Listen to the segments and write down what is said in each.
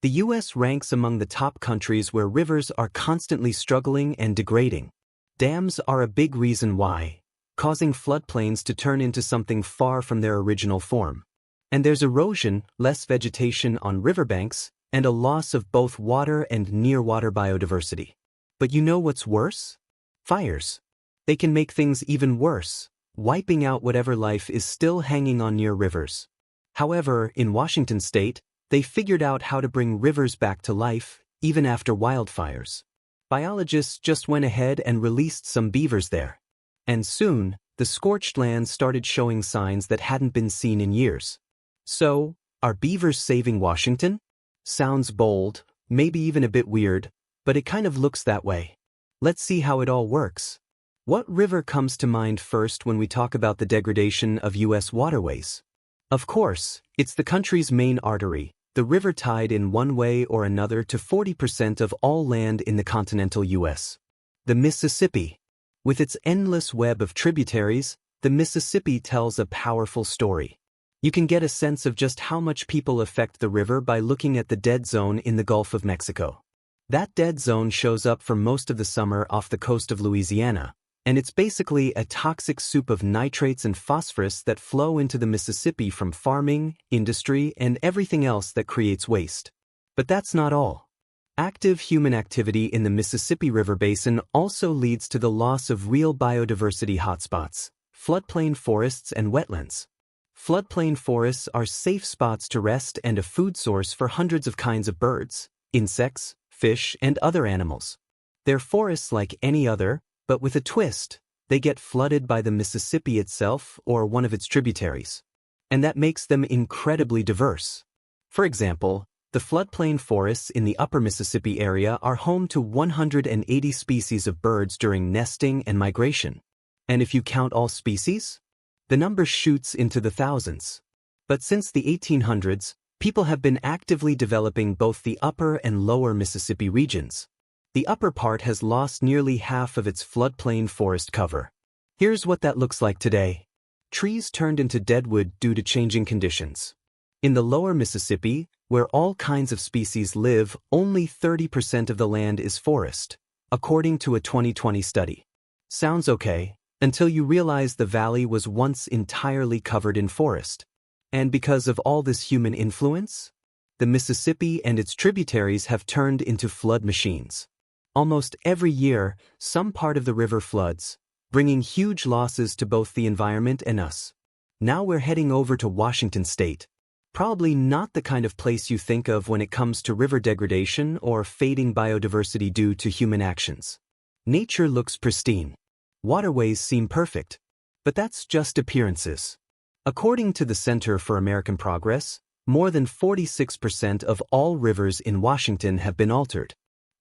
The US ranks among the top countries where rivers are constantly struggling and degrading. Dams are a big reason why, causing floodplains to turn into something far from their original form. And there's erosion, less vegetation on riverbanks, and a loss of both water and near-water biodiversity. But you know what's worse? Fires. They can make things even worse, wiping out whatever life is still hanging on near rivers. However, in Washington state, they figured out how to bring rivers back to life, even after wildfires. Biologists just went ahead and released some beavers there. And soon, the scorched land started showing signs that hadn't been seen in years. So, are beavers saving Washington? Sounds bold, maybe even a bit weird, but it kind of looks that way. Let's see how it all works. What river comes to mind first when we talk about the degradation of U.S. waterways? Of course, it's the country's main artery, the river tied in one way or another to 40% of all land in the continental U.S. The Mississippi. With its endless web of tributaries, the Mississippi tells a powerful story. You can get a sense of just how much people affect the river by looking at the dead zone in the Gulf of Mexico. That dead zone shows up for most of the summer off the coast of Louisiana, and it's basically a toxic soup of nitrates and phosphorus that flow into the Mississippi from farming, industry, and everything else that creates waste. But that's not all. Active human activity in the Mississippi River Basin also leads to the loss of real biodiversity hotspots, floodplain forests and wetlands. Floodplain forests are safe spots to rest and a food source for hundreds of kinds of birds, insects, fish, and other animals. They're forests like any other, but with a twist. They get flooded by the Mississippi itself or one of its tributaries. And that makes them incredibly diverse. For example, the floodplain forests in the upper Mississippi area are home to 180 species of birds during nesting and migration. And if you count all species, the number shoots into the thousands. But since the 1800s, people have been actively developing both the upper and lower Mississippi regions. The upper part has lost nearly half of its floodplain forest cover. Here's what that looks like today. Trees turned into deadwood due to changing conditions. In the lower Mississippi, where all kinds of species live, only 30% of the land is forest, according to a 2020 study. Sounds okay, until you realize the valley was once entirely covered in forest. And because of all this human influence, the Mississippi and its tributaries have turned into flood machines. Almost every year, some part of the river floods, bringing huge losses to both the environment and us. Now we're heading over to Washington state. Probably not the kind of place you think of when it comes to river degradation or fading biodiversity due to human actions. Nature looks pristine. Waterways seem perfect. But that's just appearances. According to the Center for American Progress, more than 46% of all rivers in Washington have been altered.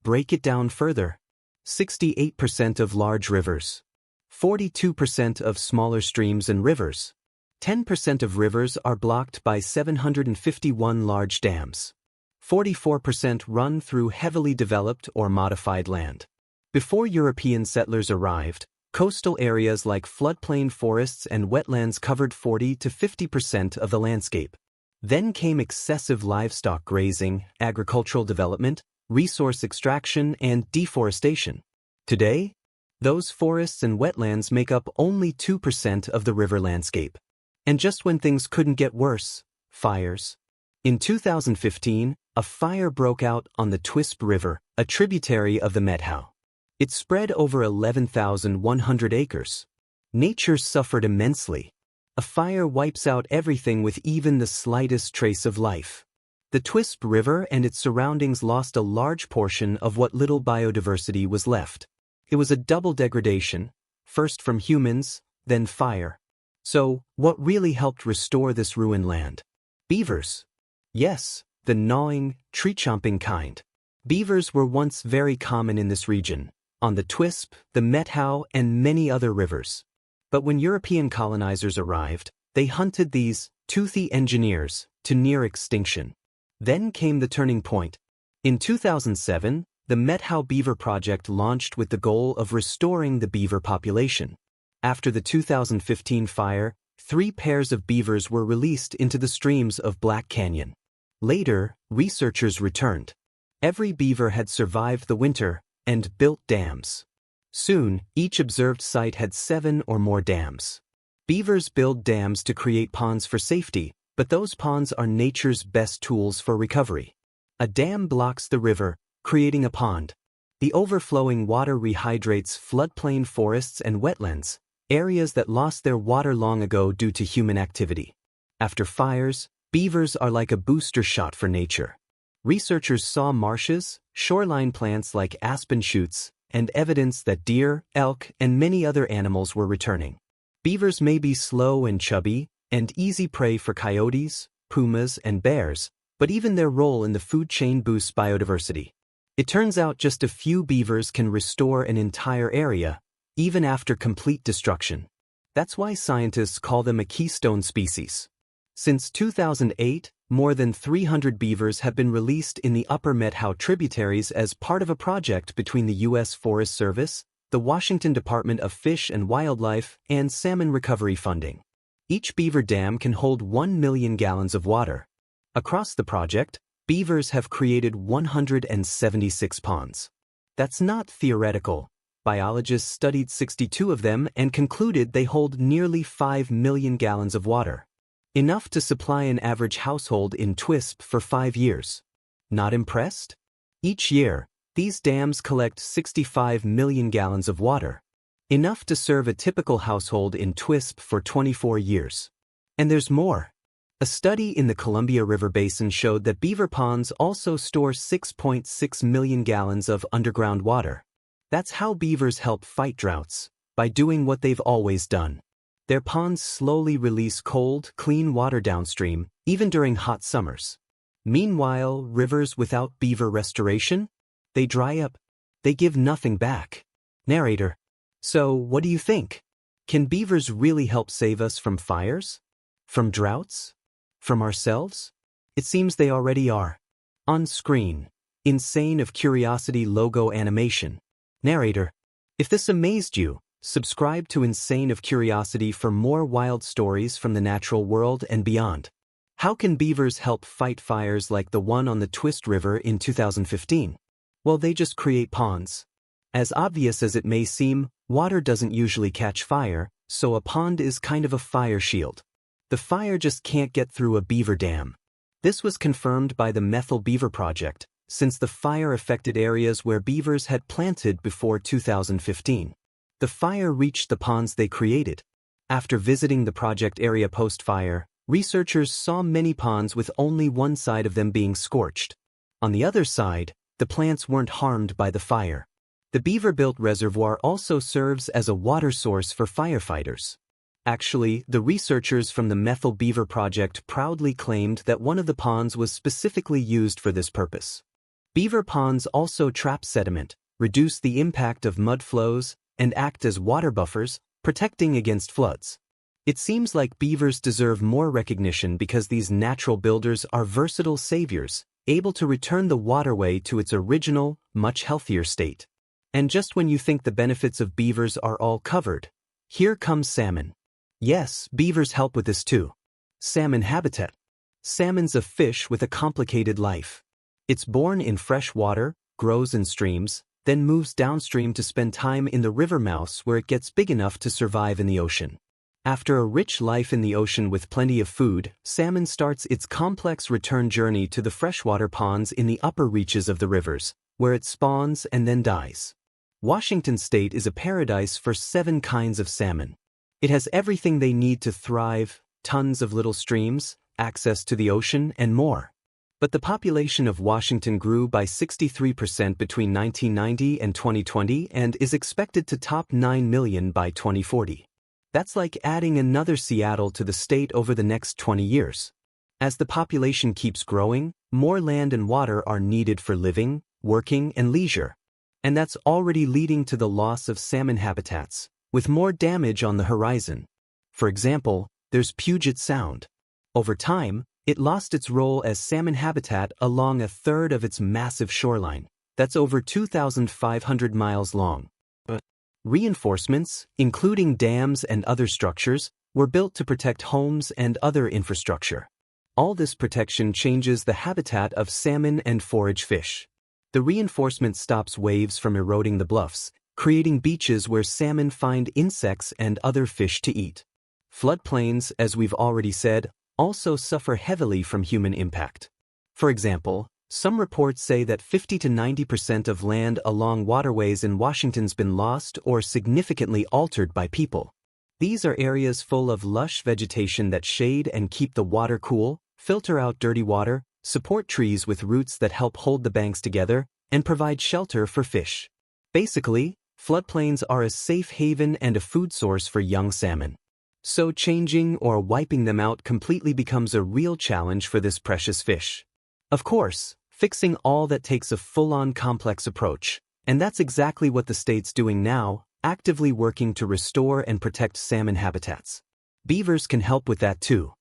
Break it down further. 68% of large rivers. 42% of smaller streams and rivers. 10% of rivers are blocked by 751 large dams. 44% run through heavily developed or modified land. Before European settlers arrived, coastal areas like floodplain forests and wetlands covered 40 to 50% of the landscape. Then came excessive livestock grazing, agricultural development, resource extraction, and deforestation. Today, those forests and wetlands make up only 2% of the river landscape. And just when things couldn't get worse, fires. In 2015, a fire broke out on the Twisp River, a tributary of the Methow. It spread over 11,100 acres. Nature suffered immensely. A fire wipes out everything with even the slightest trace of life. The Twisp River and its surroundings lost a large portion of what little biodiversity was left. It was a double degradation, first from humans, then fire. So, what really helped restore this ruined land? Beavers. Yes, the gnawing, tree-chomping kind. Beavers were once very common in this region, on the Twisp, the Methow, and many other rivers. But when European colonizers arrived, they hunted these toothy engineers to near extinction. Then came the turning point. In 2007, the Methow Beaver Project launched with the goal of restoring the beaver population. After the 2015 fire, 3 pairs of beavers were released into the streams of Black Canyon. Later, researchers returned. Every beaver had survived the winter and built dams. Soon, each observed site had 7 or more dams. Beavers build dams to create ponds for safety, but those ponds are nature's best tools for recovery. A dam blocks the river, creating a pond. The overflowing water rehydrates floodplain forests and wetlands, areas that lost their water long ago due to human activity. After fires, beavers are like a booster shot for nature. Researchers saw marshes, shoreline plants like aspen shoots, and evidence that deer, elk, and many other animals were returning. Beavers may be slow and chubby, and easy prey for coyotes, pumas, and bears, but even their role in the food chain boosts biodiversity. It turns out just a few beavers can restore an entire area, even after complete destruction. That's why scientists call them a keystone species. Since 2008, more than 300 beavers have been released in the Upper Methow tributaries as part of a project between the U.S. Forest Service, the Washington Department of Fish and Wildlife, and salmon recovery funding. Each beaver dam can hold 1 million gallons of water. Across the project, beavers have created 176 ponds. That's not theoretical. Biologists studied 62 of them and concluded they hold nearly 5 million gallons of water. Enough to supply an average household in Twisp for 5 years. Not impressed? Each year, these dams collect 65 million gallons of water. Enough to serve a typical household in Twisp for 24 years. And there's more. A study in the Columbia River Basin showed that beaver ponds also store 6.6 million gallons of underground water. That's how beavers help fight droughts, by doing what they've always done. Their ponds slowly release cold, clean water downstream, even during hot summers. Meanwhile, rivers without beaver restoration? They dry up. They give nothing back. Narrator. So, what do you think? Can beavers really help save us from fires? From droughts? From ourselves? It seems they already are. On screen. Insane of Curiosity logo animation. Narrator. If this amazed you, subscribe to Insane of Curiosity for more wild stories from the natural world and beyond. How can beavers help fight fires like the one on the Twist River in 2015? Well, they just create ponds. As obvious as it may seem, water doesn't usually catch fire, so a pond is kind of a fire shield. The fire just can't get through a beaver dam. This was confirmed by the Methyl Beaver Project, since the fire affected areas where beavers had planted before 2015. The fire reached the ponds they created. After visiting the project area post-fire, researchers saw many ponds with only one side of them being scorched. On the other side, the plants weren't harmed by the fire. The beaver-built reservoir also serves as a water source for firefighters. Actually, the researchers from the Methyl Beaver Project proudly claimed that one of the ponds was specifically used for this purpose. Beaver ponds also trap sediment, reduce the impact of mud flows, and act as water buffers, protecting against floods. It seems like beavers deserve more recognition because these natural builders are versatile saviors, able to return the waterway to its original, much healthier state. And just when you think the benefits of beavers are all covered, here comes salmon. Yes, beavers help with this too. Salmon habitat. Salmon's a fish with a complicated life. It's born in fresh water, grows in streams, then moves downstream to spend time in the river mouths where it gets big enough to survive in the ocean. After a rich life in the ocean with plenty of food, salmon starts its complex return journey to the freshwater ponds in the upper reaches of the rivers, where it spawns and then dies. Washington State is a paradise for 7 kinds of salmon. It has everything they need to thrive, tons of little streams, access to the ocean, and more. But the population of Washington grew by 63% between 1990 and 2020 and is expected to top 9 million by 2040. That's like adding another Seattle to the state over the next 20 years. As the population keeps growing, more land and water are needed for living, working, and leisure. And that's already leading to the loss of salmon habitats, with more damage on the horizon. For example, there's Puget Sound. Over time, it lost its role as salmon habitat along a third of its massive shoreline. That's over 2,500 miles long. Reinforcements, including dams and other structures, were built to protect homes and other infrastructure. All this protection changes the habitat of salmon and forage fish. The reinforcement stops waves from eroding the bluffs, creating beaches where salmon find insects and other fish to eat. Floodplains, as we've already said, also suffer heavily from human impact. For example, some reports say that 50 to 90% of land along waterways in Washington's been lost or significantly altered by people. These are areas full of lush vegetation that shade and keep the water cool, filter out dirty water, support trees with roots that help hold the banks together, and provide shelter for fish. Basically, floodplains are a safe haven and a food source for young salmon. So changing or wiping them out completely becomes a real challenge for this precious fish. Of course, fixing all that takes a full-on complex approach, and that's exactly what the state's doing now, actively working to restore and protect salmon habitats. Beavers can help with that too.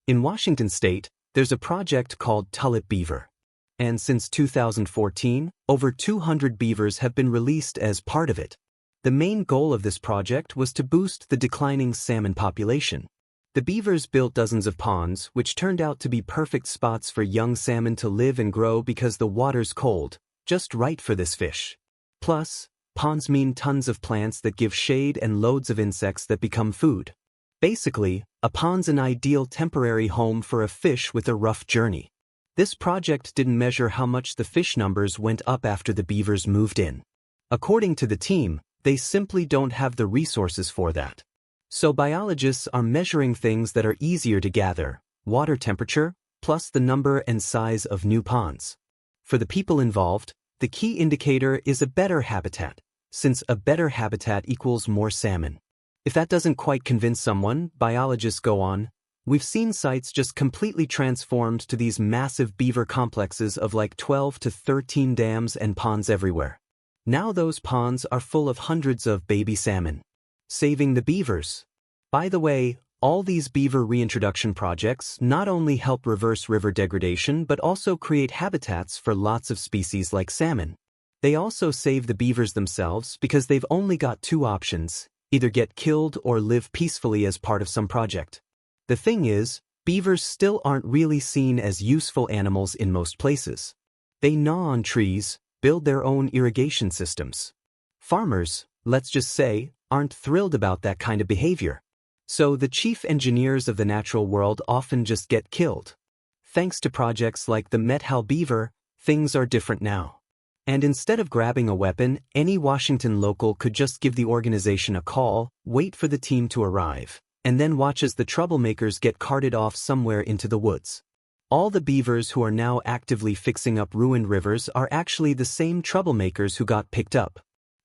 In Washington state, there's a project called Tulip Beaver. And since 2014, over 200 beavers have been released as part of it. The main goal of this project was to boost the declining salmon population. The beavers built dozens of ponds, which turned out to be perfect spots for young salmon to live and grow because the water's cold, just right for this fish. Plus, ponds mean tons of plants that give shade and loads of insects that become food. Basically, a pond's an ideal temporary home for a fish with a rough journey. This project didn't measure how much the fish numbers went up after the beavers moved in. According to the team, they simply don't have the resources for that. So biologists are measuring things that are easier to gather: water temperature, plus the number and size of new ponds. For the people involved, the key indicator is a better habitat, since a better habitat equals more salmon. If that doesn't quite convince someone, biologists go on. We've seen sites just completely transformed to these massive beaver complexes of like 12 to 13 dams and ponds everywhere. Now those ponds are full of hundreds of baby salmon. Saving the beavers. By the way, all these beaver reintroduction projects not only help reverse river degradation but also create habitats for lots of species like salmon. They also save the beavers themselves because they've only got two options: either get killed or live peacefully as part of some project. The thing is, beavers still aren't really seen as useful animals in most places. They gnaw on trees, build their own irrigation systems. Farmers, let's just say, aren't thrilled about that kind of behavior. So the chief engineers of the natural world often just get killed. Thanks to projects like the Met-Hal beaver, things are different now. And instead of grabbing a weapon, any Washington local could just give the organization a call, wait for the team to arrive, and then watch as the troublemakers get carted off somewhere into the woods. All the beavers who are now actively fixing up ruined rivers are actually the same troublemakers who got picked up.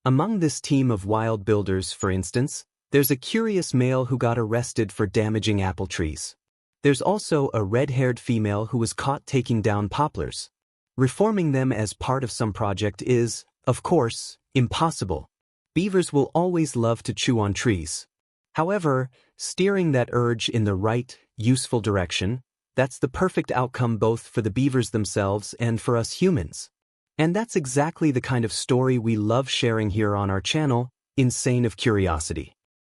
Among this team of wild builders, for instance, there's a curious male who got arrested for damaging apple trees. There's also a red-haired female who was caught taking down poplars. Reforming them as part of some project is, of course, impossible. Beavers will always love to chew on trees. However, steering that urge in the right, useful direction, that's the perfect outcome both for the beavers themselves and for us humans. And that's exactly the kind of story we love sharing here on our channel, Insane of Curiosity.